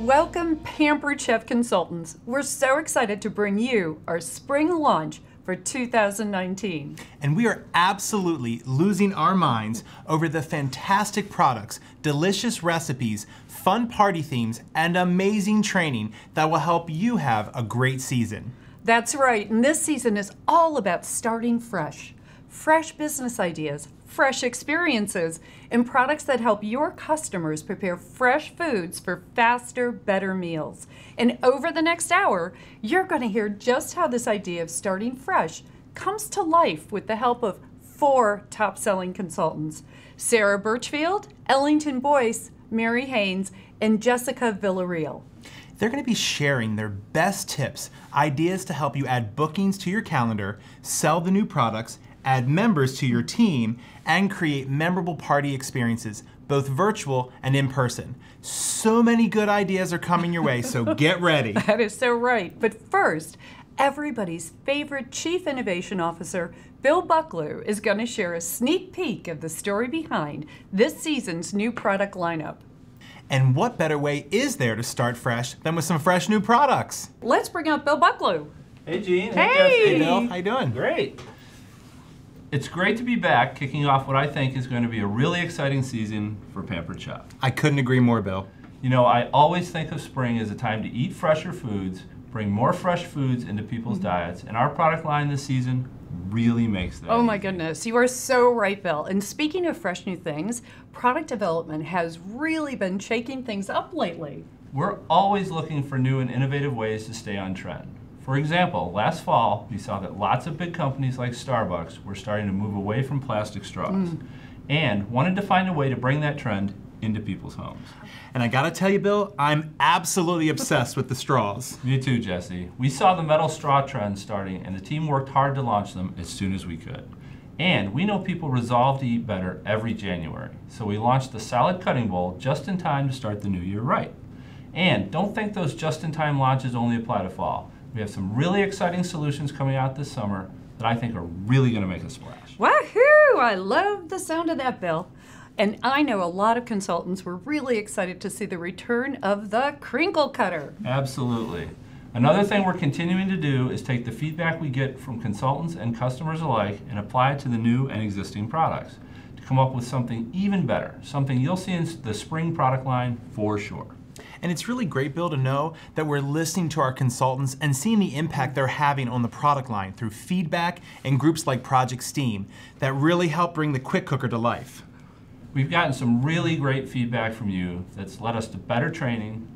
Welcome, Pampered Chef Consultants. We're so excited to bring you our spring launch for 2019. And we are absolutely losing our minds over the fantastic products, delicious recipes, fun party themes, and amazing training that will help you have a great season. That's right, and this season is all about starting fresh. Fresh business ideas, fresh experiences, and products that help your customers prepare fresh foods for faster, better meals. And over the next hour, you're going to hear just how this idea of starting fresh comes to life with the help of 4 top-selling consultants: Sarah Birchfield, Ellington Boyce, Mary Haynes, and Jessica Villarreal. They're going to be sharing their best tips, ideas to help you add bookings to your calendar, sell the new products, add members to your team, and create memorable party experiences, both virtual and in person. So many good ideas are coming your way, so get ready. That is so right. But first, everybody's favorite Chief Innovation Officer, Bill Bucklew, is going to share a sneak peek of the story behind this season's new product lineup. And what better way is there to start fresh than with some fresh new products? Let's bring out Bill Bucklew. Hey Gene, Hey. Jesse. Hey Bill, how you doing? Great. It's great to be back, kicking off what I think is going to be a really exciting season for Pampered Chef. I couldn't agree more, Bill. You know, I always think of spring as a time to eat fresher foods, bring more fresh foods into people's diets, and our product line this season really makes that. Oh my easy. goodness, you are so right, Bill. And speaking of fresh new things, product development has really been shaking things up lately. We're always looking for new and innovative ways to stay on trend. For example, last fall, we saw that lots of big companies like Starbucks were starting to move away from plastic straws and wanted to find a way to bring that trend into people's homes. And I gotta tell you, Bill, I'm absolutely obsessed with the straws. Me too, Jesse. We saw the metal straw trend starting, and the team worked hard to launch them as soon as we could. And we know people resolve to eat better every January, so we launched the salad cutting bowl just in time to start the new year right. And don't think those just-in-time launches only apply to fall. We have some really exciting solutions coming out this summer that I think are really going to make a splash. Wahoo! I love the sound of that, Bill. And I know a lot of consultants were really excited to see the return of the crinkle cutter. Absolutely. Another thing we're continuing to do is take the feedback we get from consultants and customers alike and apply it to the new and existing products to come up with something even better, something you'll see in the spring product line for sure. And it's really great, Bill, to know that we're listening to our consultants and seeing the impact they're having on the product line through feedback and groups like Project Steam that really help bring the quick cooker to life. We've gotten some really great feedback from you that's led us to better training,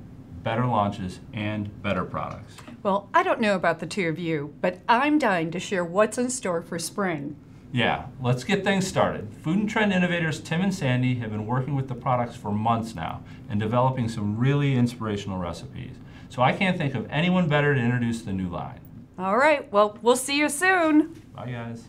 better launches, and better products. Well, I don't know about the two of you, but I'm dying to share what's in store for spring. Yeah, let's get things started. Food and Trend innovators Tim and Sandy have been working with the products for months now and developing some really inspirational recipes. So I can't think of anyone better to introduce the new line. All right, well, we'll see you soon. Bye, guys.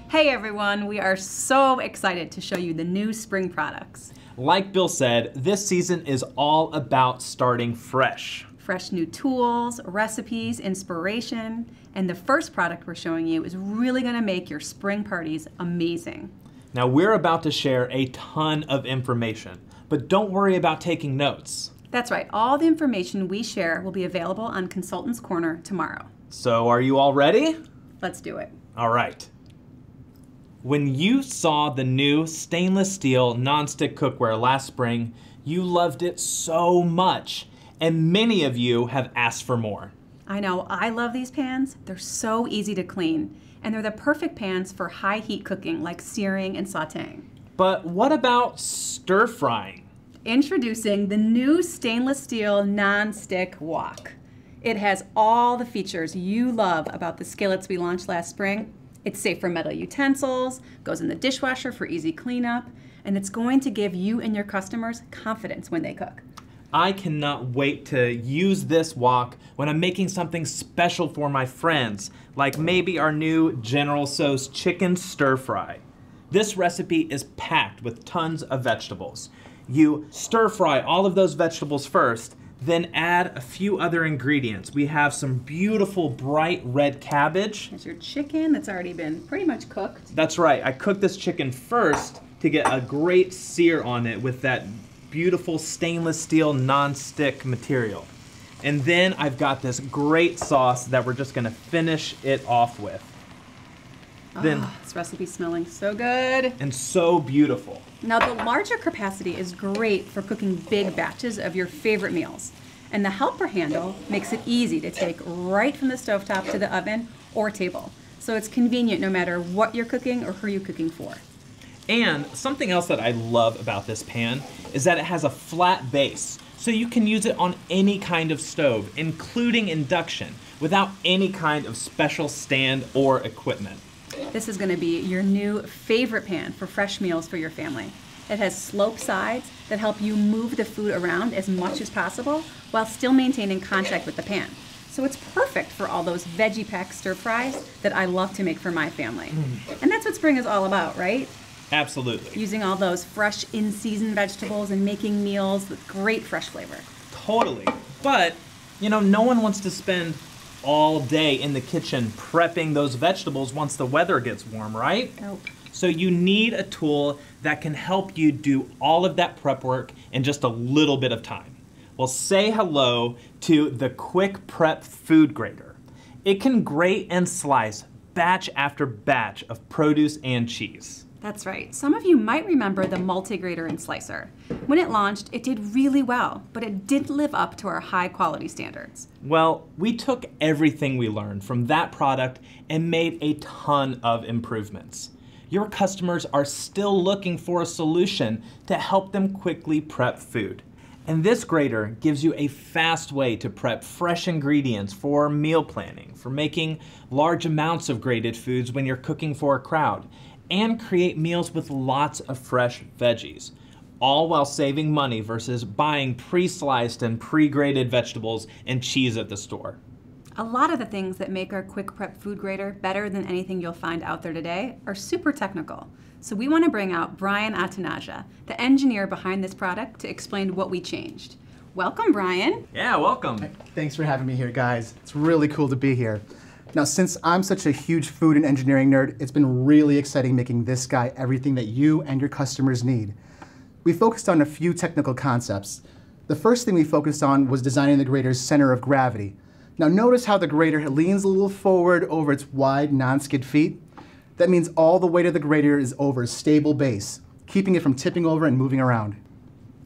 Hey everyone, we are so excited to show you the new spring products. Like Bill said, this season is all about starting fresh. Fresh new tools, recipes, inspiration, and the first product we're showing you is really going to make your spring parties amazing. Now we're about to share a ton of information, but don't worry about taking notes. That's right, all the information we share will be available on Consultants Corner tomorrow. So are you all ready? Let's do it. All right. When you saw the new stainless steel nonstick cookware last spring, you loved it so much, and many of you have asked for more. I know, I love these pans. They're so easy to clean, and they're the perfect pans for high heat cooking like searing and sauteing. But what about stir frying? Introducing the new stainless steel non-stick wok. It has all the features you love about the skillets we launched last spring. It's safe for metal utensils, goes in the dishwasher for easy cleanup, and it's going to give you and your customers confidence when they cook. I cannot wait to use this wok when I'm making something special for my friends, like maybe our new General Tso's chicken stir fry. This recipe is packed with tons of vegetables. You stir fry all of those vegetables first, then add a few other ingredients. We have some beautiful bright red cabbage. There's your chicken that's already been pretty much cooked. That's right, I cooked this chicken first, to get a great sear on it with that beautiful stainless steel non-stick material. And then I've got this great sauce that we're just gonna finish it off with. Then, This recipe's smelling so good. and so beautiful. Now, the larger capacity is great for cooking big batches of your favorite meals. And the helper handle makes it easy to take right from the stovetop to the oven or table. So it's convenient no matter what you're cooking or who you're cooking for. And something else that I love about this pan is that it has a flat base. So you can use it on any kind of stove, including induction, without any kind of special stand or equipment. This is going to be your new favorite pan for fresh meals for your family. It has slope sides that help you move the food around as much as possible while still maintaining contact with the pan. So it's perfect for all those veggie pack stir fries that I love to make for my family. And that's what spring is all about, right? Absolutely. Using all those fresh in-season vegetables and making meals with great fresh flavor. Totally. But, you know, no one wants to spend all day in the kitchen prepping those vegetables once the weather gets warm, right? Nope. So you need a tool that can help you do all of that prep work in just a little bit of time. Well, say hello to the Quick Prep Food Grater. It can grate and slice batch after batch of produce and cheese. That's right. Some of you might remember the multi-grater and slicer. When it launched, it did really well, but it didn't live up to our high quality standards. Well, we took everything we learned from that product and made a ton of improvements. Your customers are still looking for a solution to help them quickly prep food. And this grater gives you a fast way to prep fresh ingredients for meal planning, for making large amounts of grated foods when you're cooking for a crowd, and create meals with lots of fresh veggies, all while saving money versus buying pre-sliced and pre-grated vegetables and cheese at the store. A lot of the things that make our Quick Prep Food Grater better than anything you'll find out there today are super technical. So we want to bring out Brian Atanaja, the engineer behind this product, to explain what we changed. Welcome, Brian. Yeah, welcome. Thanks for having me here, guys. It's really cool to be here. Now, since I'm such a huge food and engineering nerd, it's been really exciting making this guy everything that you and your customers need. We focused on a few technical concepts. The first thing we focused on was designing the grater's center of gravity. Now, notice how the grater leans a little forward over its wide, non-skid feet. That means all the weight of the grater is over a stable base, keeping it from tipping over and moving around.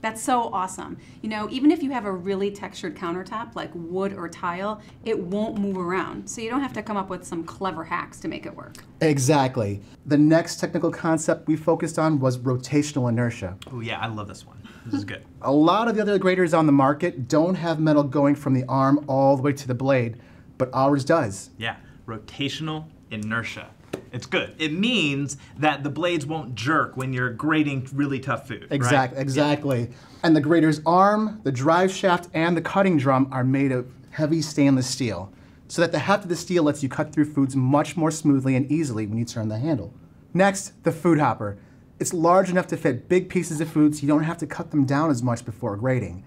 That's so awesome. You know, even if you have a really textured countertop like wood or tile, it won't move around. So you don't have to come up with some clever hacks to make it work. Exactly. The next technical concept we focused on was rotational inertia. Oh yeah, I love this one. This is good. A lot of the other graters on the market don't have metal going from the arm all the way to the blade, but ours does. Yeah, rotational inertia. It's good. It means that the blades won't jerk when you're grating really tough food. Exactly. Yeah. And the grater's arm, the drive shaft, and the cutting drum are made of heavy stainless steel, so that the heft of the steel lets you cut through foods much more smoothly and easily when you turn the handle. Next, the food hopper. It's large enough to fit big pieces of food so you don't have to cut them down as much before grating.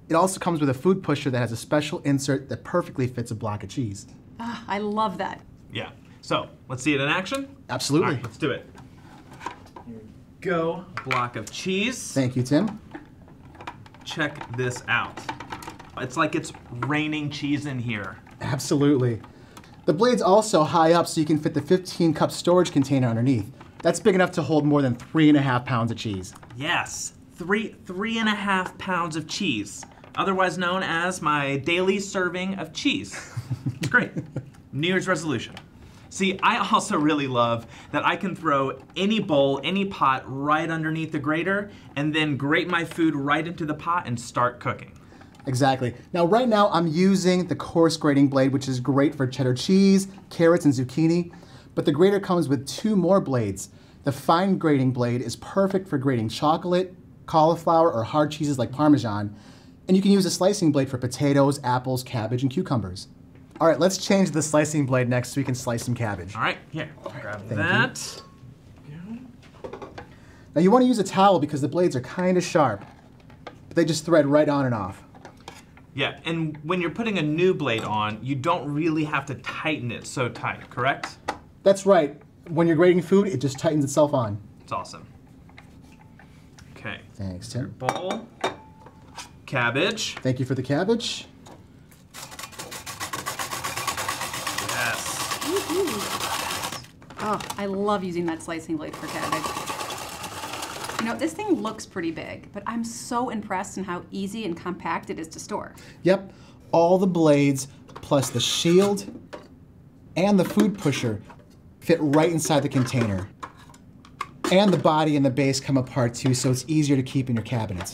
It also comes with a food pusher that has a special insert that perfectly fits a block of cheese. Ah, I love that. Yeah. So, let's see it in action? Absolutely. All right, let's do it. Here we go. Block of cheese. Thank you, Tim. Check this out. It's like it's raining cheese in here. Absolutely. The blade's also high up so you can fit the 15-cup storage container underneath. That's big enough to hold more than 3.5 pounds of cheese. Yes, 3.5 pounds of cheese, otherwise known as my daily serving of cheese. It's great. New Year's resolution. See, I also really love that I can throw any bowl, any pot right underneath the grater and then grate my food right into the pot and start cooking. Exactly. Now, right now, I'm using the coarse grating blade, which is great for cheddar cheese, carrots, and zucchini. But the grater comes with 2 more blades. The fine grating blade is perfect for grating chocolate, cauliflower, or hard cheeses like Parmesan. And you can use a slicing blade for potatoes, apples, cabbage, and cucumbers. All right, let's change the slicing blade next so we can slice some cabbage. All right, here, grab Thank that. Now, you want to use a towel because the blades are kind of sharp. But they just thread right on and off. Yeah, and when you're putting a new blade on, you don't really have to tighten it so tight, correct? That's right. When you're grating food, it just tightens itself on. It's awesome. Okay. Thanks, Your Tim. bowl. Cabbage. Thank you for the cabbage. Yes. Oh, I love using that slicing blade for cabbage. You know, this thing looks pretty big, but I'm so impressed in how easy and compact it is to store. Yep, all the blades plus the shield and the food pusher fit right inside the container. And the body and the base come apart too, so it's easier to keep in your cabinets.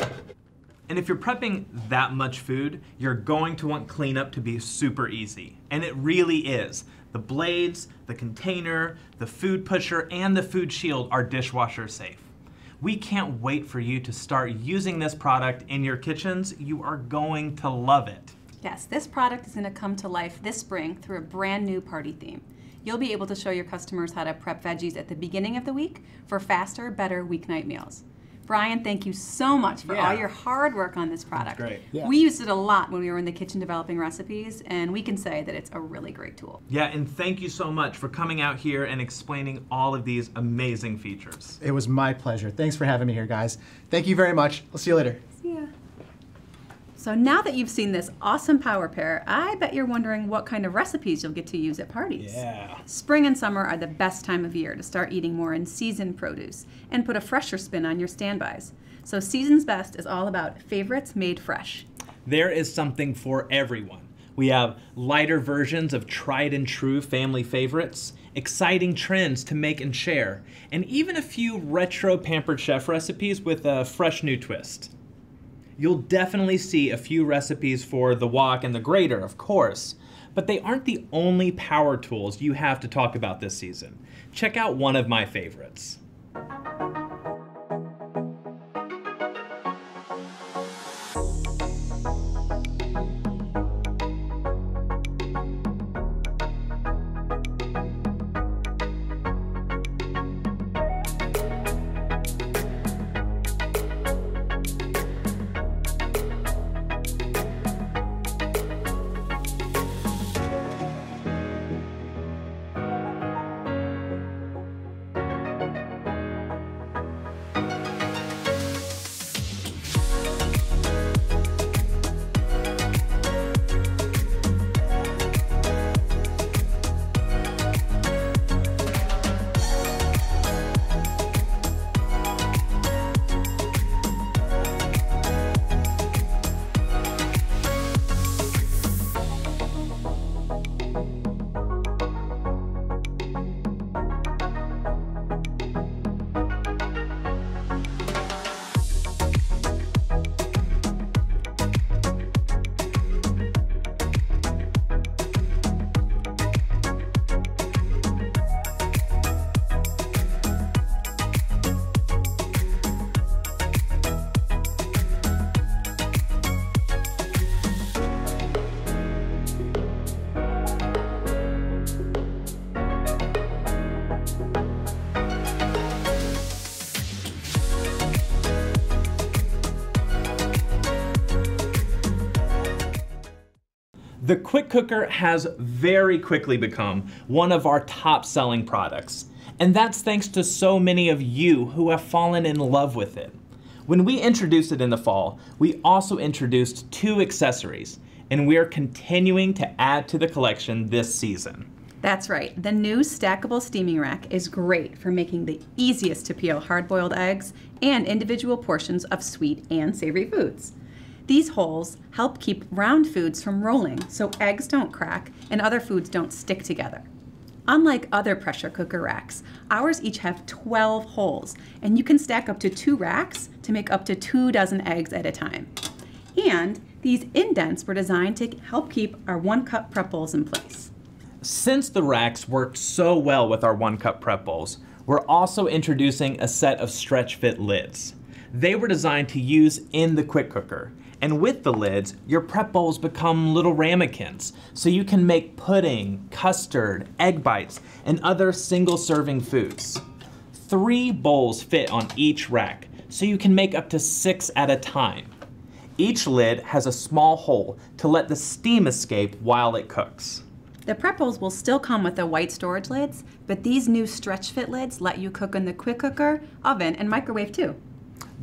And if you're prepping that much food, you're going to want cleanup to be super easy. And it really is. The blades, the container, the food pusher, and the food shield are dishwasher safe. We can't wait for you to start using this product in your kitchens. You are going to love it. Yes, this product is going to come to life this spring through a brand new party theme. You'll be able to show your customers how to prep veggies at the beginning of the week for faster, better weeknight meals. Brian, thank you so much for all your hard work on this product. Great. Yeah. We used it a lot when we were in the kitchen developing recipes, and we can say that it's a really great tool. Yeah, and thank you so much for coming out here and explaining all of these amazing features. It was my pleasure. Thanks for having me here, guys. Thank you very much. I'll see you later. See ya. So now that you've seen this awesome power pair, I bet you're wondering what kind of recipes you'll get to use at parties. Yeah. Spring and summer are the best time of year to start eating more in-season produce and put a fresher spin on your standbys. So Season's Best is all about favorites made fresh. There is something for everyone. We have lighter versions of tried and true family favorites, exciting trends to make and share, and even a few retro Pampered Chef recipes with a fresh new twist. You'll definitely see a few recipes for the wok and the grater, of course, but they aren't the only power tools you have to talk about this season. Check out one of my favorites. The Quick Cooker has very quickly become one of our top selling products, and that's thanks to so many of you who have fallen in love with it. When we introduced it in the fall, we also introduced 2 accessories, and we're continuing to add to the collection this season. That's right. The new stackable steaming rack is great for making the easiest to peel hard-boiled eggs and individual portions of sweet and savory foods. These holes help keep round foods from rolling so eggs don't crack and other foods don't stick together. Unlike other pressure cooker racks, ours each have 12 holes, and you can stack up to 2 racks to make up to 2 dozen eggs at a time. And these indents were designed to help keep our 1-cup prep bowls in place. Since the racks work so well with our 1-cup prep bowls, we're also introducing a set of stretch fit lids. They were designed to use in the Quick Cooker. And with the lids, your prep bowls become little ramekins, so you can make pudding, custard, egg bites, and other single-serving foods. 3 bowls fit on each rack, so you can make up to 6 at a time. Each lid has a small hole to let the steam escape while it cooks. The prep bowls will still come with the white storage lids, but these new stretch fit lids let you cook in the Quick Cooker, oven, and microwave too.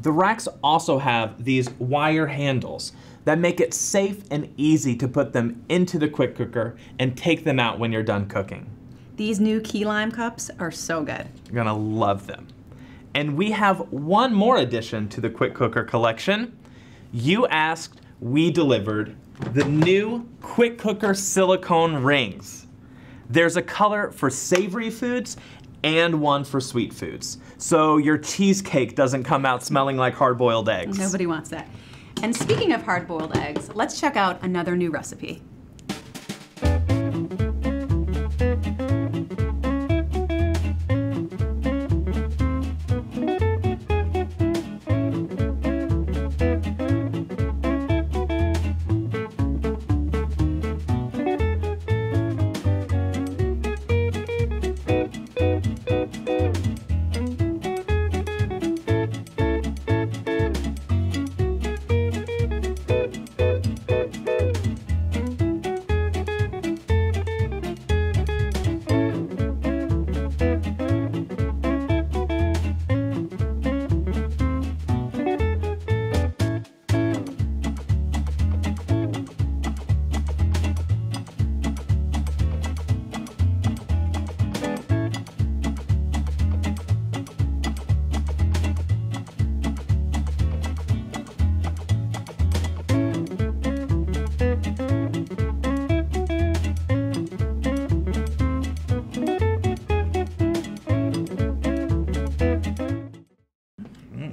The racks also have these wire handles that make it safe and easy to put them into the quick cooker and take them out when you're done cooking. These new key lime cups are so good. You're gonna love them. And we have one more addition to the quick cooker collection. You asked, we delivered the new quick cooker silicone rings. There's a color for savory foods and one for sweet foods. So your cheesecake doesn't come out smelling like hard-boiled eggs. Nobody wants that. And speaking of hard-boiled eggs, let's check out another new recipe.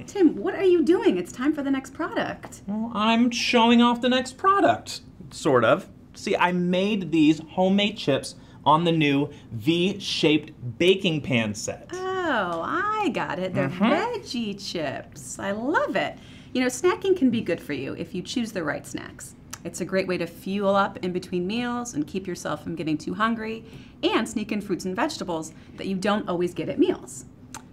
Tim, what are you doing? It's time for the next product. Well, I'm showing off the next product, sort of. See, I made these homemade chips on the new V-shaped baking pan set. Oh, I got it. They're veggie chips. I love it. You know, snacking can be good for you if you choose the right snacks. It's a great way to fuel up in between meals and keep yourself from getting too hungry and sneak in fruits and vegetables that you don't always get at meals.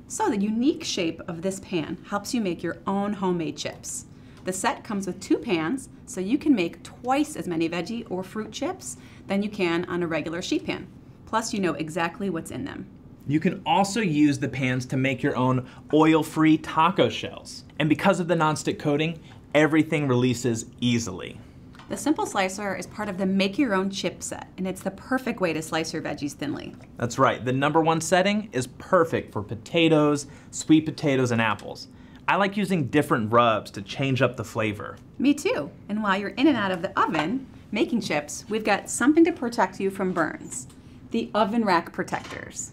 So the unique shape of this pan helps you make your own homemade chips. The set comes with 2 pans, so you can make twice as many veggie or fruit chips than you can on a regular sheet pan. Plus, you know exactly what's in them. You can also use the pans to make your own oil-free taco shells. And because of the nonstick coating, everything releases easily. The Simple Slicer is part of the Make Your Own chip set, and it's the perfect way to slice your veggies thinly. That's right, the #1 setting is perfect for potatoes, sweet potatoes, and apples. I like using different rubs to change up the flavor. Me too. And while you're in and out of the oven making chips, we've got something to protect you from burns. The oven rack protectors.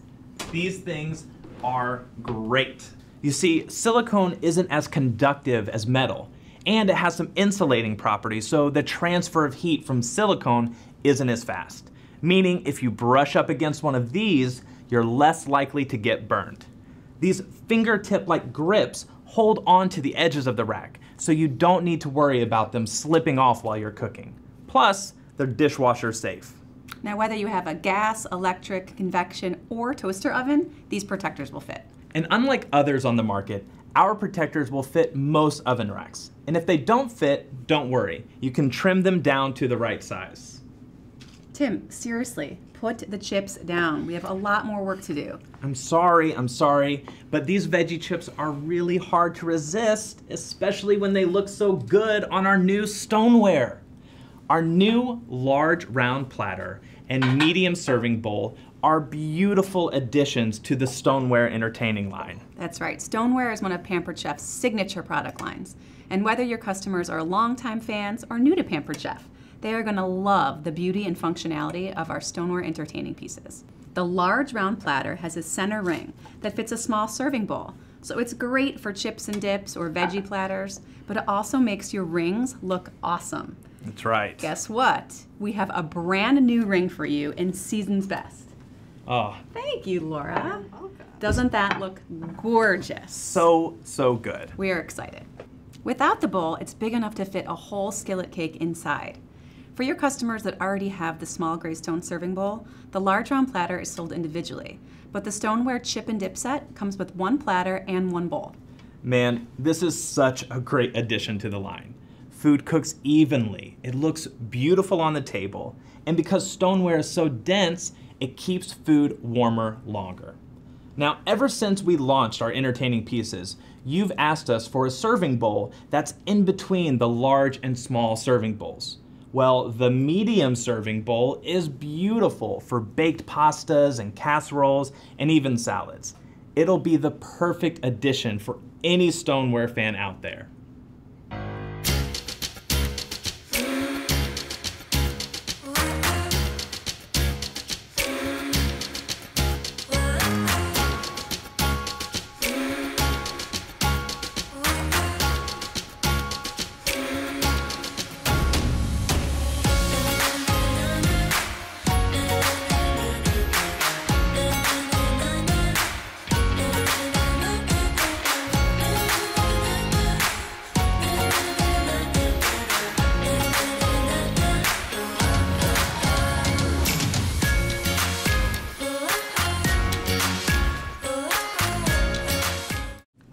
These things are great. You see, silicone isn't as conductive as metal, and it has some insulating properties, so the transfer of heat from silicone isn't as fast. Meaning, if you brush up against one of these, you're less likely to get burned. These fingertip-like grips hold on to the edges of the rack, so you don't need to worry about them slipping off while you're cooking. Plus, they're dishwasher safe. Now, whether you have a gas, electric, convection, or toaster oven, these protectors will fit. And unlike others on the market, our protectors will fit most oven racks. And if they don't fit, don't worry. You can trim them down to the right size. Tim, seriously, put the chips down. We have a lot more work to do. I'm sorry, but these veggie chips are really hard to resist, especially when they look so good on our new stoneware. Our new large round platter and medium serving bowl are beautiful additions to the stoneware entertaining line. That's right. Stoneware is one of Pampered Chef's signature product lines. And whether your customers are longtime fans or new to Pampered Chef, they are going to love the beauty and functionality of our stoneware entertaining pieces. The large round platter has a center ring that fits a small serving bowl. So it's great for chips and dips or veggie platters, but it also makes your rings look awesome. That's right. Guess what? We have a brand new ring for you in Season's Best. Oh, Thank you, Laura. Doesn't that look gorgeous? so good. We are excited. Without the bowl, it's big enough to fit a whole skillet cake inside. For your customers that already have the small gray stone serving bowl, the large round platter is sold individually, but the stoneware chip and dip set comes with 1 platter and 1 bowl. Man, this is such a great addition to the line. Food cooks evenly, it looks beautiful on the table, and because stoneware is so dense, it keeps food warmer longer. Now, ever since we launched our entertaining pieces, you've asked us for a serving bowl that's in between the large and small serving bowls. Well, the medium serving bowl is beautiful for baked pastas and casseroles and even salads. It'll be the perfect addition for any stoneware fan out there.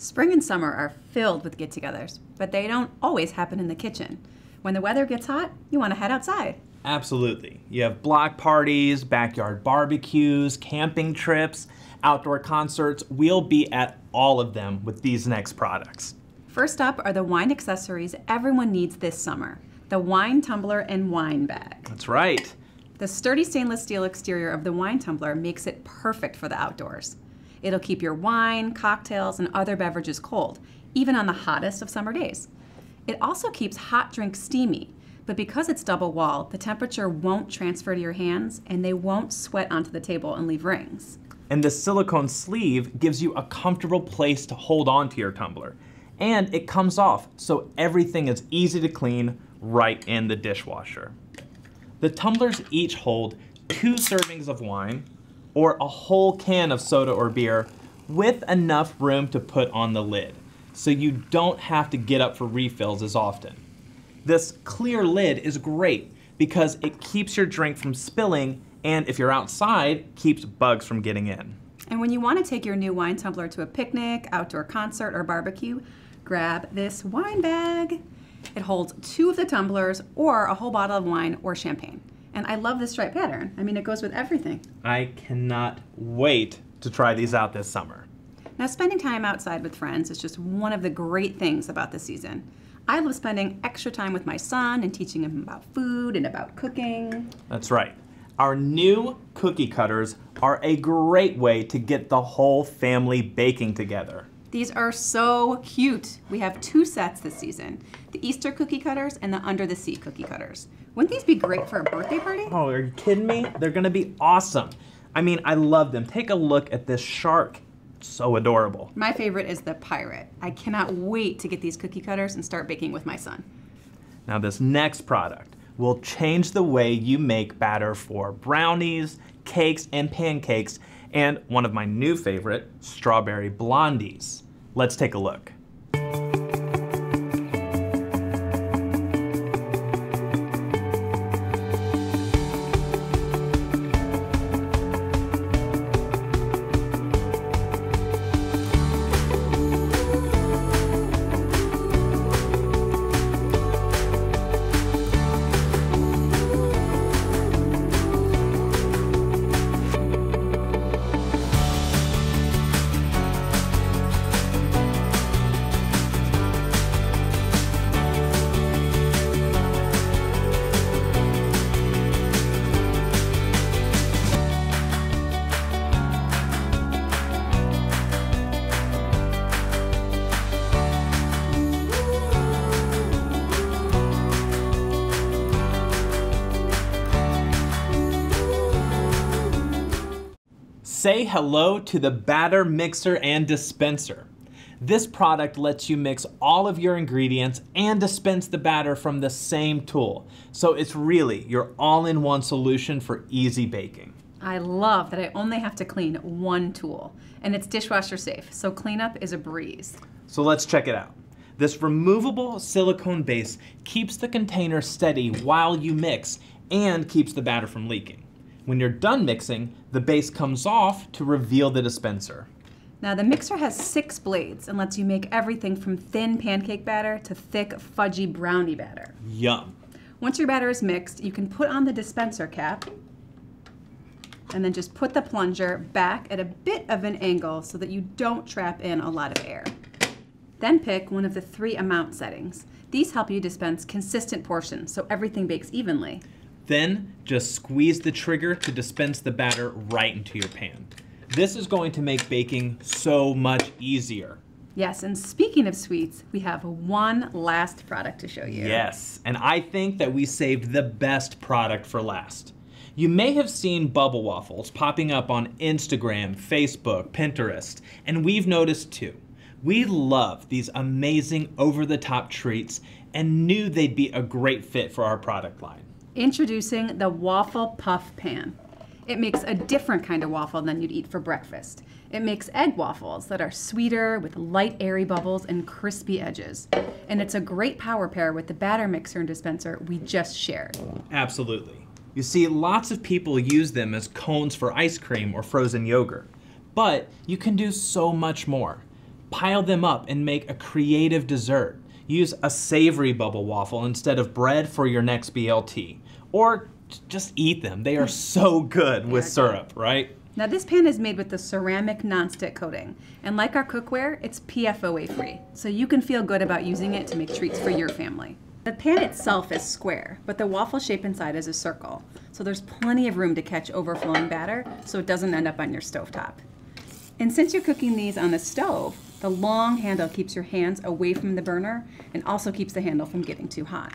Spring and summer are filled with get-togethers, but they don't always happen in the kitchen. When the weather gets hot, you want to head outside. Absolutely. You have block parties, backyard barbecues, camping trips, outdoor concerts. We'll be at all of them with these next products. First up are the wine accessories everyone needs this summer, the wine tumbler and wine bag. That's right. The sturdy stainless steel exterior of the wine tumbler makes it perfect for the outdoors. It'll keep your wine, cocktails, and other beverages cold, even on the hottest of summer days. It also keeps hot drinks steamy, but because it's double walled, the temperature won't transfer to your hands and they won't sweat onto the table and leave rings. And the silicone sleeve gives you a comfortable place to hold on to your tumbler. And it comes off, so everything is easy to clean right in the dishwasher. The tumblers each hold 2 servings of wine, or a whole can of soda or beer with enough room to put on the lid, so you don't have to get up for refills as often. This clear lid is great because it keeps your drink from spilling, and if you're outside, keeps bugs from getting in. And when you want to take your new wine tumbler to a picnic, outdoor concert, or barbecue, grab this wine bag. It holds 2 of the tumblers or a whole bottle of wine or champagne. And I love this stripe pattern. I mean, it goes with everything. I cannot wait to try these out this summer. Now, spending time outside with friends is just one of the great things about the season. I love spending extra time with my son and teaching him about food and about cooking. That's right. Our new cookie cutters are a great way to get the whole family baking together. These are so cute. We have 2 sets this season, the Easter cookie cutters and the Under the Sea cookie cutters. Wouldn't these be great for a birthday party? Oh, are you kidding me? They're gonna be awesome. I mean, I love them. Take a look at this shark. It's so adorable. My favorite is the pirate. I cannot wait to get these cookie cutters and start baking with my son. Now this next product will change the way you make batter for brownies, cakes, and pancakes, and one of my new favorite, strawberry blondies. Let's take a look. Say hello to the batter mixer and dispenser. This product lets you mix all of your ingredients and dispense the batter from the same tool. So it's really your all-in-one solution for easy baking. I love that I only have to clean 1 tool, and it's dishwasher safe, so cleanup is a breeze. So let's check it out. This removable silicone base keeps the container steady while you mix and keeps the batter from leaking. When you're done mixing, the base comes off to reveal the dispenser. Now the mixer has 6 blades and lets you make everything from thin pancake batter to thick fudgy brownie batter. Yum. Once your batter is mixed, you can put on the dispenser cap and then just put the plunger back at a bit of an angle so that you don't trap in a lot of air. Then pick one of the 3 amount settings. These help you dispense consistent portions so everything bakes evenly. Then just squeeze the trigger to dispense the batter right into your pan. This is going to make baking so much easier. Yes, and speaking of sweets, we have one last product to show you. Yes, and I think that we saved the best product for last. You may have seen bubble waffles popping up on Instagram, Facebook, Pinterest, and we've noticed too. We love these amazing over-the-top treats and knew they'd be a great fit for our product line. Introducing the Waffle Puff Pan. It makes a different kind of waffle than you'd eat for breakfast. It makes egg waffles that are sweeter with light airy bubbles and crispy edges. And it's a great power pair with the batter mixer and dispenser we just shared. Absolutely. You see, lots of people use them as cones for ice cream or frozen yogurt. But you can do so much more. Pile them up and make a creative dessert. Use a savory bubble waffle instead of bread for your next BLT. Or just eat them. They are so good with syrup, right? Now this pan is made with the ceramic nonstick coating. And like our cookware, it's PFOA free. So you can feel good about using it to make treats for your family. The pan itself is square, but the waffle shape inside is a circle. So there's plenty of room to catch overflowing batter so it doesn't end up on your stovetop. And since you're cooking these on the stove, the long handle keeps your hands away from the burner and also keeps the handle from getting too hot.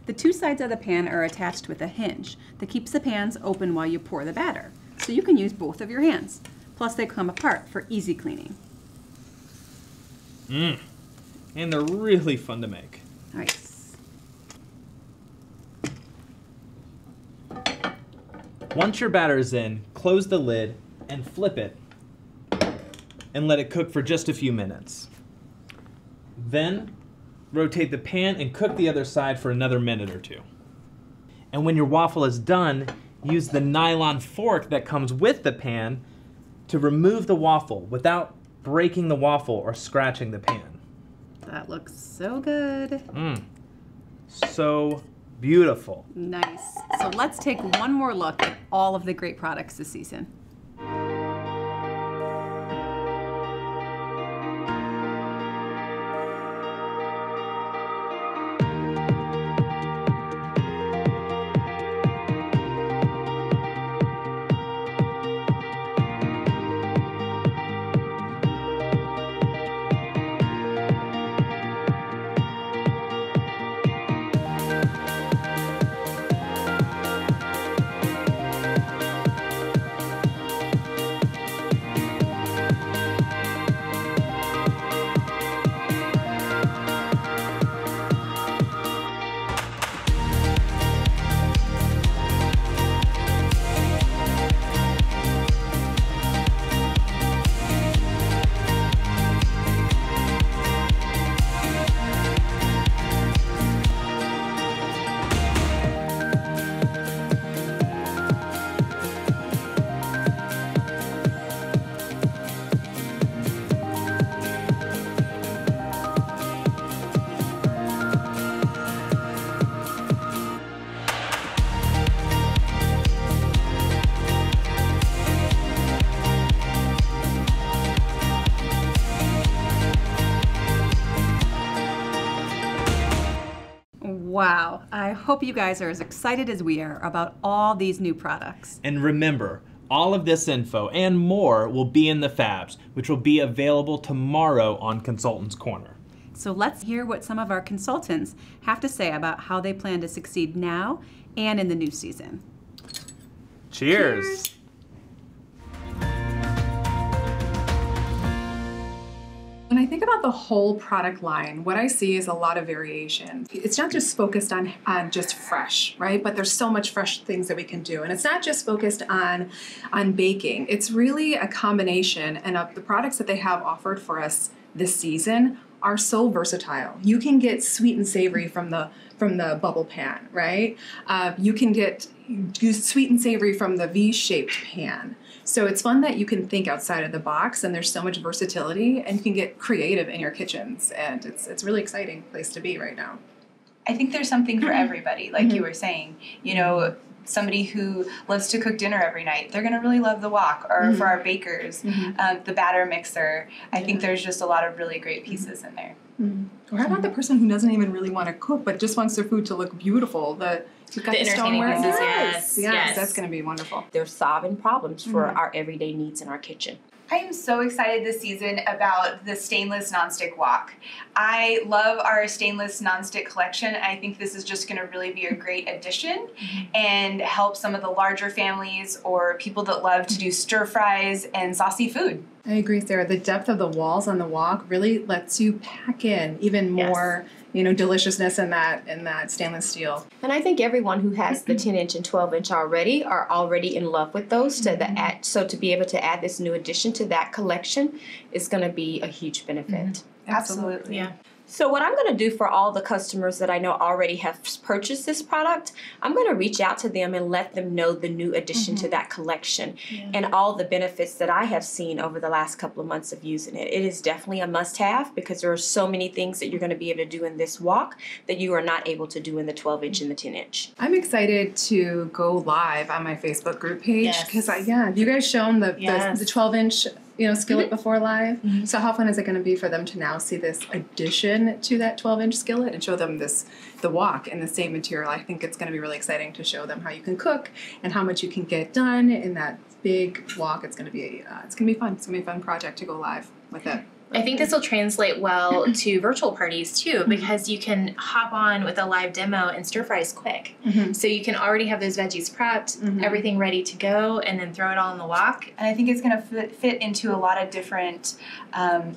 The 2 sides of the pan are attached with a hinge that keeps the pans open while you pour the batter, so you can use both of your hands. Plus they come apart for easy cleaning. And they're really fun to make. Nice. Once your batter is in, close the lid and flip it and let it cook for just a few minutes. Then rotate the pan and cook the other side for another minute or 2. And when your waffle is done, use the nylon fork that comes with the pan to remove the waffle without breaking the waffle or scratching the pan. That looks so good. So beautiful. Nice. So let's take one more look at all of the great products this season. Wow, I hope you guys are as excited as we are about all these new products. And remember, all of this info and more will be in the Fabs, which will be available tomorrow on Consultants Corner. So let's hear what some of our consultants have to say about how they plan to succeed now and in the new season. Cheers. Cheers. When I think about the whole product line, what I see is a lot of variation. It's not just focused on just fresh, right? But there's so much fresh things that we can do. And it's not just focused on baking. It's really a combination, and of the products that they have offered for us this season are so versatile. You can get sweet and savory from the bubble pan, right? You can get sweet and savory from the V-shaped pan. So it's fun that you can think outside of the box, and there's so much versatility, and you can get creative in your kitchens, and it's a really exciting place to be right now. I think there's something for everybody, like you were saying. You know, somebody who loves to cook dinner every night, they're going to really love the wok. Or for our bakers, the batter mixer. I think there's just a lot of really great pieces in there. Or how about the person who doesn't even really want to cook, but just wants their food to look beautiful? You've got the entertaining stoneware. pieces, yes. That's going to be wonderful. They're solving problems for our everyday needs in our kitchen. I am so excited this season about the stainless nonstick wok. I love our stainless nonstick collection. I think this is just going to really be a great addition and help some of the larger families or people that love to do stir fries and saucy food. I agree, Sarah. The depth of the walls on the wok really lets you pack in even more, deliciousness in that stainless steel. And I think everyone who has the 10-inch and 12-inch already are already in love with those. So to be able to add this new addition to that collection is going to be a huge benefit. Absolutely. Yeah. So what I'm going to do for all the customers that I know already have purchased this product, I'm going to reach out to them and let them know the new addition to that collection and all the benefits that I have seen over the last couple of months of using it. It is definitely a must-have because there are so many things that you're going to be able to do in this wok that you are not able to do in the 12-inch and the 10-inch. I'm excited to go live on my Facebook group page because, you guys shown the 12-inch skillet before live. So how fun is it going to be for them to now see this addition to that 12-inch skillet and show them the wok in the same material? I think it's going to be really exciting to show them how you can cook and how much you can get done in that big wok. It's going to be fun. It's going to be a fun project to go live with it. I think this will translate well to virtual parties too, because you can hop on with a live demo and stir fries quick. So you can already have those veggies prepped, everything ready to go, and then throw it all in the wok. And I think it's going to fit into a lot of different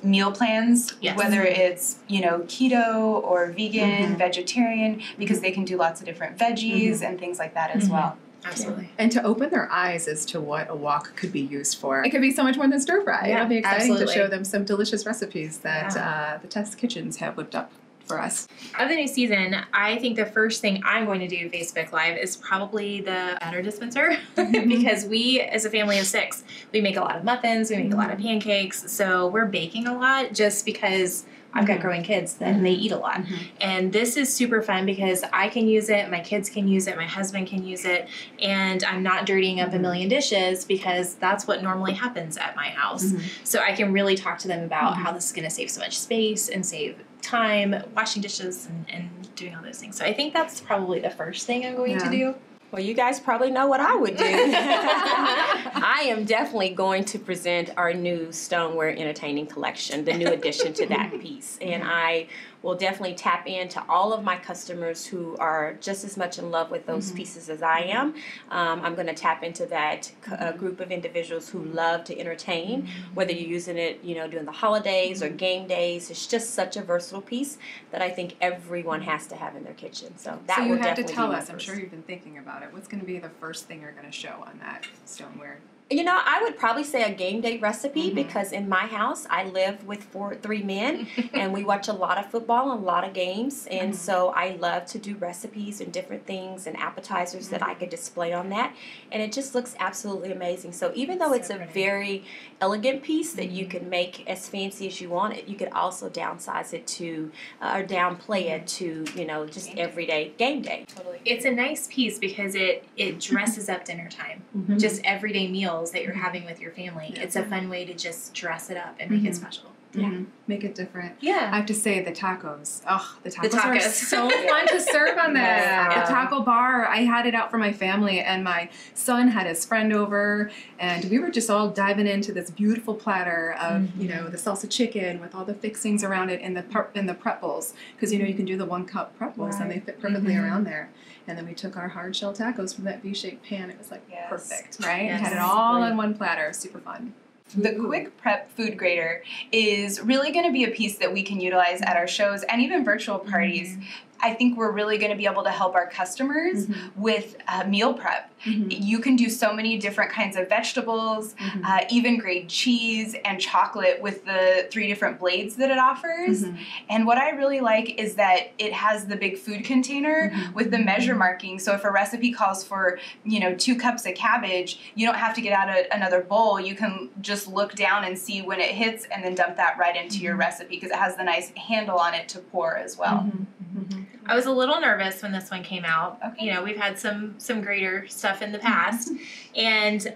meal plans, whether it's keto or vegan, vegetarian, because they can do lots of different veggies and things like that as well. Absolutely. And to open their eyes as to what a wok could be used for. It could be so much more than stir fry. It'll be exciting to show them some delicious recipes that the Test Kitchens have whipped up for us. Of the new season, I think the first thing I'm going to do Facebook Live is probably the batter dispenser because we, as a family of 6, we make a lot of muffins, we make a lot of pancakes, so we're baking a lot just because I've got growing kids and they eat a lot. And this is super fun because I can use it, my kids can use it, my husband can use it, and I'm not dirtying up a million dishes because that's what normally happens at my house. So I can really talk to them about how this is going to save so much space and save time washing dishes and doing all those things. So I think that's probably the first thing I'm going to do. Well, you guys probably know what I would do. I am definitely going to present our new Stoneware Entertaining Collection, the new addition to that piece. And I will definitely tap into all of my customers who are just as much in love with those pieces as I am. I'm going to tap into that group of individuals who love to entertain, whether you're using it, during the holidays or game days. It's just such a versatile piece that I think everyone has to have in their kitchen. So that you will have to definitely tell be us. my I'm first. sure you've been thinking about it. What's going to be the first thing you're going to show on that stoneware? I would probably say a game day recipe because in my house I live with 3 men and we watch a lot of football and a lot of games, and so I love to do recipes and different things and appetizers that I could display on that, and it just looks absolutely amazing. So even though it's a very elegant piece that you can make as fancy as you want it, you could also downsize it to or downplay it to just everyday game day. It's a nice piece because it dresses up dinner time. Just everyday meals that you're having with your family. It's a fun way to just dress it up and make it special. Make it different. Yeah. I have to say the tacos. Oh, the tacos are tacos. so fun to serve on that. The taco bar, I had it out for my family, and my son had his friend over, and we were just all diving into this beautiful platter of the salsa chicken with all the fixings around it in the prep bowls, because you can do the 1-cup prep bowls and they fit perfectly around there. And then we took our hard shell tacos from that V-shaped pan. It was perfect, right? We had it all on one platter. Super fun. The Quick Prep Food Grater is really going to be a piece that we can utilize at our shows and even virtual parties. I think we're really going to be able to help our customers with meal prep. You can do so many different kinds of vegetables, even grade cheese and chocolate with the 3 different blades that it offers. And what I really like is that it has the big food container with the measure marking. So if a recipe calls for, 2 cups of cabbage, you don't have to get out another bowl. You can just look down and see when it hits and then dump that right into your recipe because it has the nice handle on it to pour as well. I was a little nervous when this one came out. Okay. You know, we've had some grater stuff in the past, and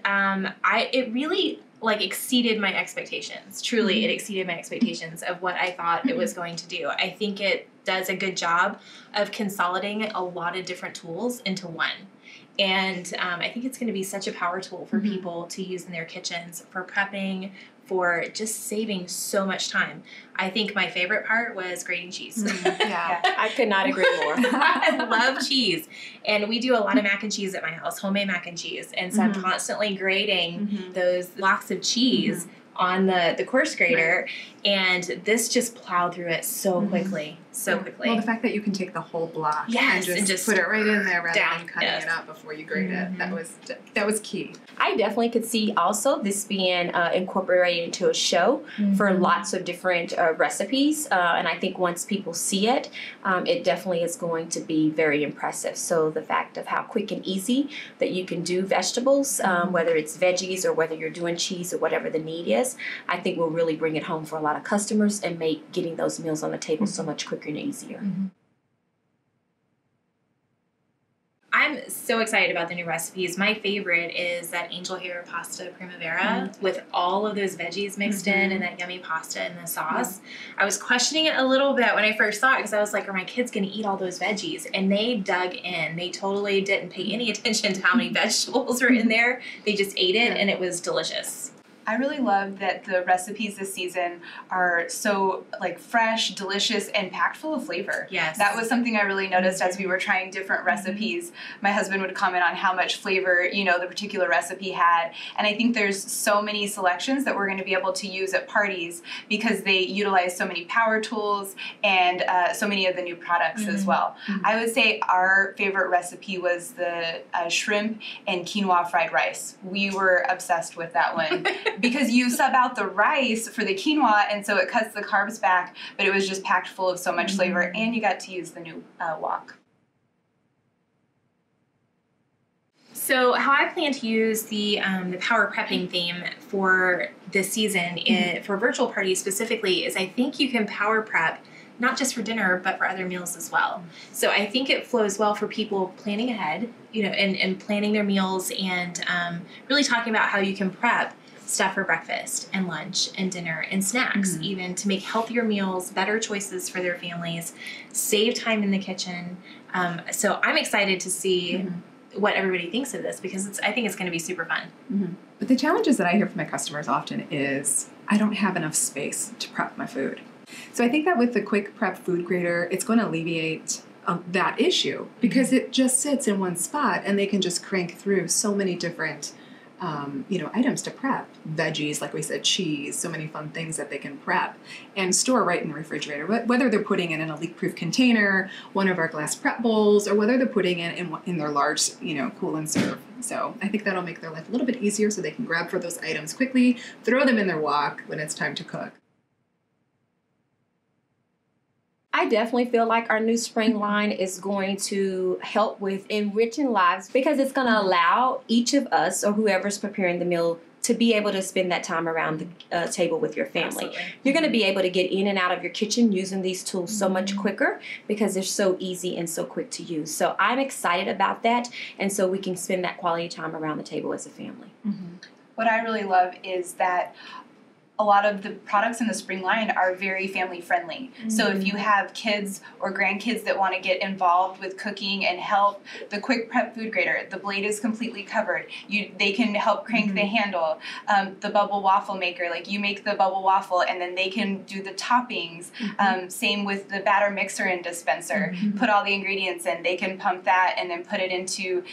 it really like exceeded my expectations. Truly, it exceeded my expectations of what I thought it was going to do. I think it does a good job of consolidating a lot of different tools into one. And I think it's going to be such a power tool for people to use in their kitchens for prepping, for just saving so much time. I think my favorite part was grating cheese. Yeah, I could not agree more. I love cheese. And we do a lot of mac and cheese at my house, homemade mac and cheese. And so I'm constantly grating those blocks of cheese on the coarse grater, and this just plowed through it so quickly, Well, the fact that you can take the whole block and just put it right in there rather than cutting it up before you grate it, that was key. I definitely could see also this being incorporated into a show for lots of different recipes, and I think once people see it, it definitely is going to be very impressive. So the fact of how quick and easy that you can do vegetables, whether it's veggies or whether you're doing cheese or whatever the need is, I think will really bring it home for a lot of customers and make getting those meals on the table so much quicker and easier. I'm so excited about the new recipes. My favorite is that angel hair pasta primavera with all of those veggies mixed in and that yummy pasta and the sauce. I was questioning it a little bit when I first saw it because I was like, are my kids going to eat all those veggies? And they dug in. They totally didn't pay any attention to how many vegetables were in there. They just ate it and it was delicious. I really love that the recipes this season are so like fresh, delicious, and packed full of flavor. Yes. That was something I really noticed as we were trying different recipes. My husband would comment on how much flavor, the particular recipe had. And I think there's so many selections that we're going to be able to use at parties because they utilize so many power tools and so many of the new products as well. I would say our favorite recipe was the shrimp and quinoa fried rice. We were obsessed with that one. Because you sub out the rice for the quinoa, and so it cuts the carbs back, but it was just packed full of so much flavor, and you got to use the new wok. So how I plan to use the power prepping theme for this season for virtual parties specifically is I think you can power prep not just for dinner, but for other meals as well. So I think it flows well for people planning ahead, and planning their meals and really talking about how you can prep stuff for breakfast and lunch and dinner and snacks, even to make healthier meals, better choices for their families, save time in the kitchen. So I'm excited to see what everybody thinks of this because I think it's going to be super fun. But the challenges that I hear from my customers often is I don't have enough space to prep my food. So I think that with the quick prep food grater, it's going to alleviate that issue because it just sits in one spot and they can just crank through so many different items to prep. Veggies, like we said, cheese, so many fun things that they can prep and store right in the refrigerator. Whether they're putting it in a leak-proof container, one of our glass prep bowls, or whether they're putting it in their large, cool and serve. So I think that'll make their life a little bit easier so they can grab for those items quickly, throw them in their wok when it's time to cook. I definitely feel like our new spring line is going to help with enriching lives because it's going to allow each of us or whoever's preparing the meal to be able to spend that time around the table with your family. Absolutely. You're going to be able to get in and out of your kitchen using these tools so much quicker because they're so easy and so quick to use. So I'm excited about that, and so we can spend that quality time around the table as a family. What I really love is that a lot of the products in the spring line are very family friendly. So if you have kids or grandkids that want to get involved with cooking and help, the quick prep food grater, the blade is completely covered. They can help crank the handle. The bubble waffle maker, like you make the bubble waffle and then they can do the toppings. Same with the batter mixer and dispenser. Put all the ingredients in. They can pump that and then put it into,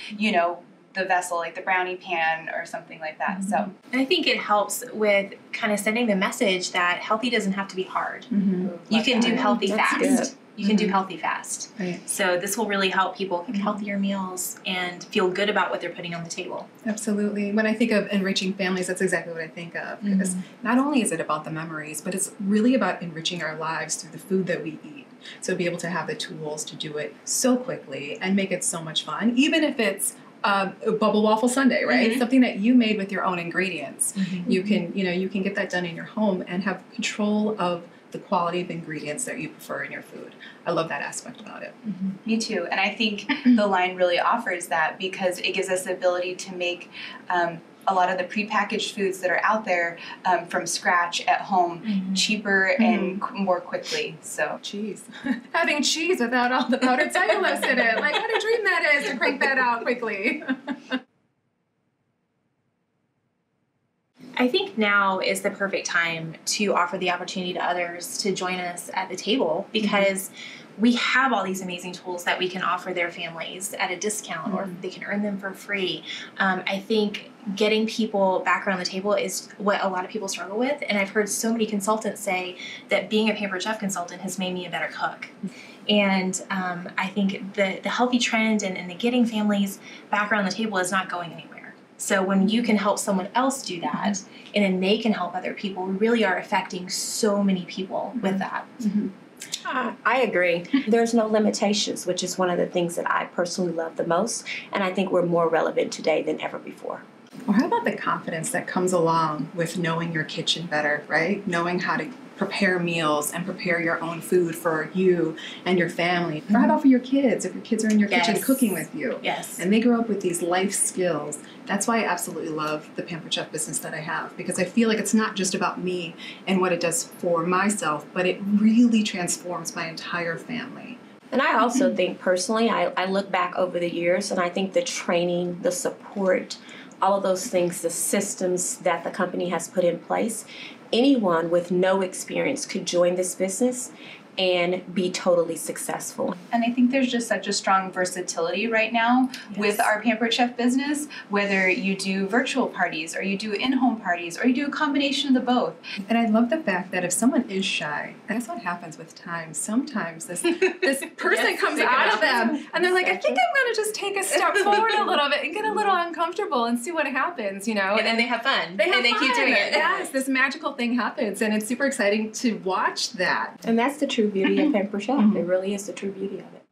the vessel, like the brownie pan or something like that. So I think it helps with kind of sending the message that healthy doesn't have to be hard. You can do healthy fast. You can do healthy fast. Right. So this will really help people cook healthier meals and feel good about what they're putting on the table. Absolutely. When I think of enriching families, that's exactly what I think of. Because not only is it about the memories, but it's really about enriching our lives through the food that we eat. So be able to have the tools to do it so quickly and make it so much fun, even if it's bubble waffle sundae, right? Something that you made with your own ingredients. You can, you can get that done in your home and have control of the quality of ingredients that you prefer in your food. I love that aspect about it. Me too. And I think the line really offers that because it gives us the ability to make a lot of the prepackaged foods that are out there from scratch at home cheaper and more quickly. So cheese. Having cheese without all the powdered cellulose in it. Like what a dream that is to crank that out quickly. I think now is the perfect time to offer the opportunity to others to join us at the table because we have all these amazing tools that we can offer their families at a discount or they can earn them for free. I think getting people back around the table is what a lot of people struggle with. And I've heard so many consultants say that being a Pampered Chef consultant has made me a better cook. And I think the healthy trend and the getting families back around the table is not going anywhere. So when you can help someone else do that, and then they can help other people, we really are affecting so many people with that. I agree. There's no limitations, which is one of the things that I personally love the most, and I think we're more relevant today than ever before. Or how about the confidence that comes along with knowing your kitchen better, right? Knowing how to prepare meals and prepare your own food for you and your family. Or how about for your kids, if your kids are in your kitchen cooking with you. Yes. And they grow up with these life skills. That's why I absolutely love the Pampered Chef business that I have, because I feel like it's not just about me and what it does for myself, but it really transforms my entire family. And I also think personally, I look back over the years and I think the training, the support, all of those things, the systems that the company has put in place, anyone with no experience could join this business and be totally successful. And I think there's just such a strong versatility right now with our Pampered Chef business, whether you do virtual parties or you do in-home parties or you do a combination of the both. And I love the fact that if someone is shy, that's what happens with time. Sometimes this person comes out of them and they're like, I think I'm going to just take a step forward a little bit and get a little uncomfortable and see what happens, you know. And then they have fun. They keep doing it. Yes, this magical thing happens and it's super exciting to watch that. And that's the true beauty of Pampered Chef. It really is the true beauty of it.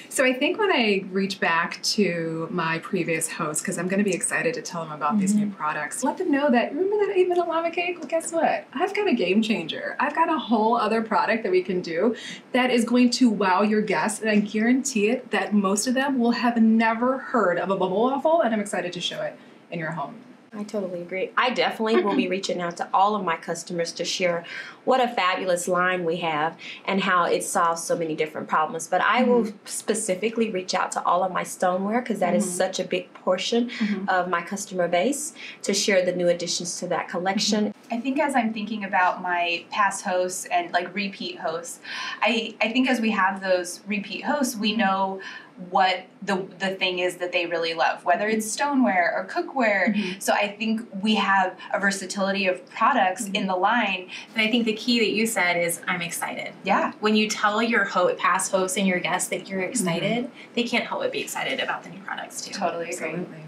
So I think when I reach back to my previous host, because I'm going to be excited to tell them about these new products, let them know that, remember that 8-minute lava cake? Well, guess what? I've got a game changer. I've got a whole other product that we can do that is going to wow your guests, and I guarantee it that most of them will have never heard of a bubble waffle, and I'm excited to show it in your home. I totally agree. I definitely will be reaching out to all of my customers to share what a fabulous line we have and how it solves so many different problems. But I will specifically reach out to all of my stoneware because that is such a big portion of my customer base to share the new additions to that collection. I think as I'm thinking about my past hosts and like repeat hosts, I think as we have those repeat hosts, we know what the thing is that they really love, whether it's stoneware or cookware. So I think we have a versatility of products in the line. And I think the key that you said is I'm excited. Yeah. When you tell your past hosts and your guests that you're excited, they can't help but be excited about the new products too. Totally agree. Absolutely.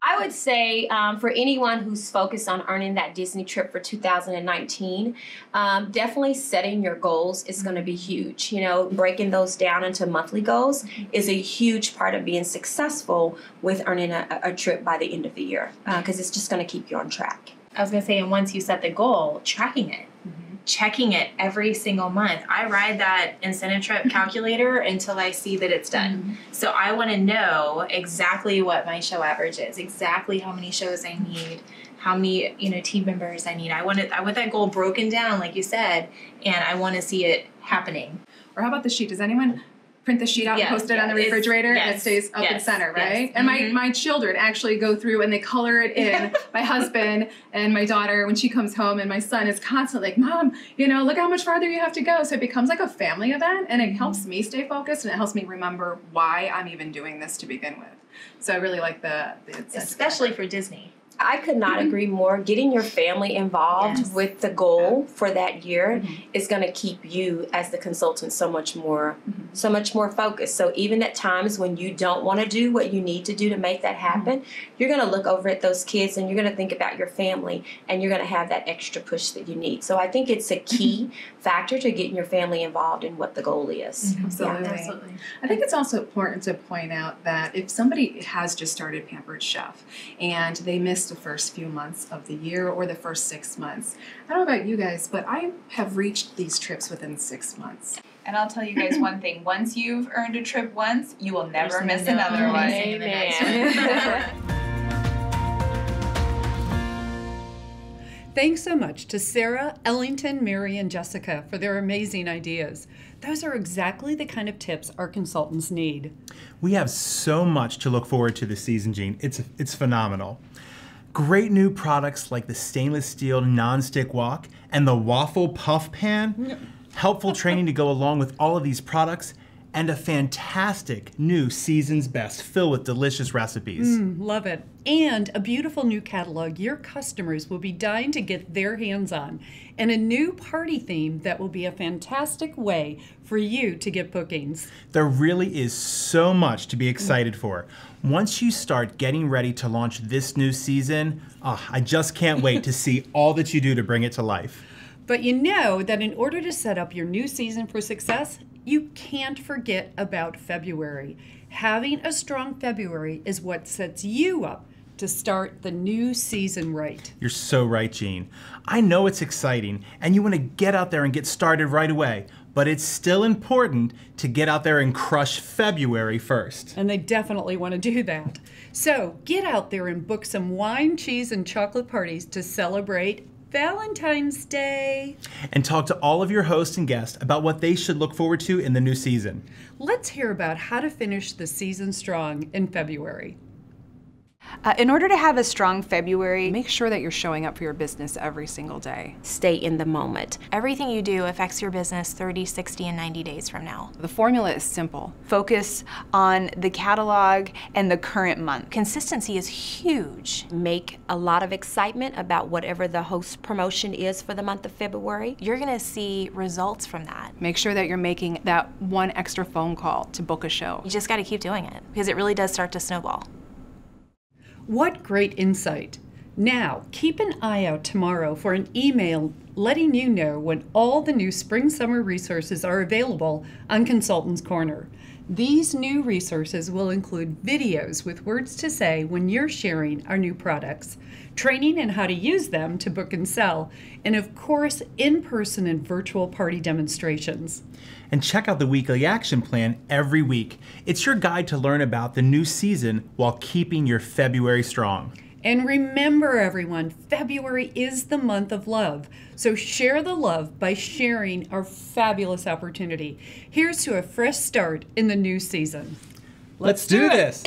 I would say for anyone who's focused on earning that Disney trip for 2019, definitely setting your goals is going to be huge. You know, breaking those down into monthly goals is a huge part of being successful with earning a trip by the end of the year because it's just going to keep you on track. I was going to say, and once you set the goal, tracking it. Checking it every single month. I ride that incentive trip calculator until I see that it's done. So I want to know exactly what my show average is, exactly how many shows I need, how many team members I need. I want that goal broken down, like you said, and I want to see it happening. Or how about the sheet? Does anyone print the sheet out and post it on the refrigerator and it stays up in center, right? And my children actually go through and they color it in. My husband and my daughter, when she comes home, and my son is constantly like, Mom, look how much farther you have to go. So it becomes like a family event and it helps me stay focused and it helps me remember why I'm even doing this to begin with. So I really like the especially for Disney. I could not agree more. Getting your family involved with the goal for that year is going to keep you as the consultant so much more focused. So even at times when you don't want to do what you need to do to make that happen, you're going to look over at those kids and you're going to think about your family and you're going to have that extra push that you need. So I think it's a key factor to getting your family involved in what the goal is. Absolutely. Absolutely. I think it's also important to point out that if somebody has just started Pampered Chef and they missed the first few months of the year or the first 6 months. I don't know about you guys, but I have reached these trips within 6 months. And I'll tell you guys one thing, once you've earned a trip once, you will never miss no another one. missing the next one. Thanks so much to Sarah, Ellington, Mary, and Jessica for their amazing ideas. Those are exactly the kind of tips our consultants need. We have so much to look forward to this season, Jean. It's phenomenal. Great new products like the stainless steel non-stick wok and the waffle puff pan. Helpful training to go along with all of these products, and a fantastic new season's best filled with delicious recipes. Love it. And a beautiful new catalog your customers will be dying to get their hands on, and a new party theme that will be a fantastic way for you to get bookings. There really is so much to be excited for. Once you start getting ready to launch this new season, I just can't wait to see all that you do to bring it to life. But you know that in order to set up your new season for success, you can't forget about February. Having a strong February is what sets you up to start the new season right. You're so right, Jean. I know it's exciting and you want to get out there and get started right away, but it's still important to get out there and crush February first. And they definitely want to do that. So get out there and book some wine, cheese, and chocolate parties to celebrate Valentine's Day. And talk to all of your hosts and guests about what they should look forward to in the new season. Let's hear about how to finish the season strong in February. In order to have a strong February, make sure that you're showing up for your business every single day. Stay in the moment. Everything you do affects your business 30, 60, and 90 days from now. The formula is simple. Focus on the catalog and the current month. Consistency is huge. Make a lot of excitement about whatever the host promotion is for the month of February. You're gonna see results from that. Make sure that you're making that one extra phone call to book a show. You just gotta keep doing it because it really does start to snowball. What great insight. Now, keep an eye out tomorrow for an email letting you know when all the new spring-summer resources are available on Consultants Corner. These new resources will include videos with words to say when you're sharing our new products, training in how to use them to book and sell, and of course, in-person and virtual party demonstrations. And check out the weekly action plan every week. It's your guide to learn about the new season while keeping your February strong. And remember, everyone, February is the month of love. So share the love by sharing our fabulous opportunity. Here's to a fresh start in the new season. Let's do this.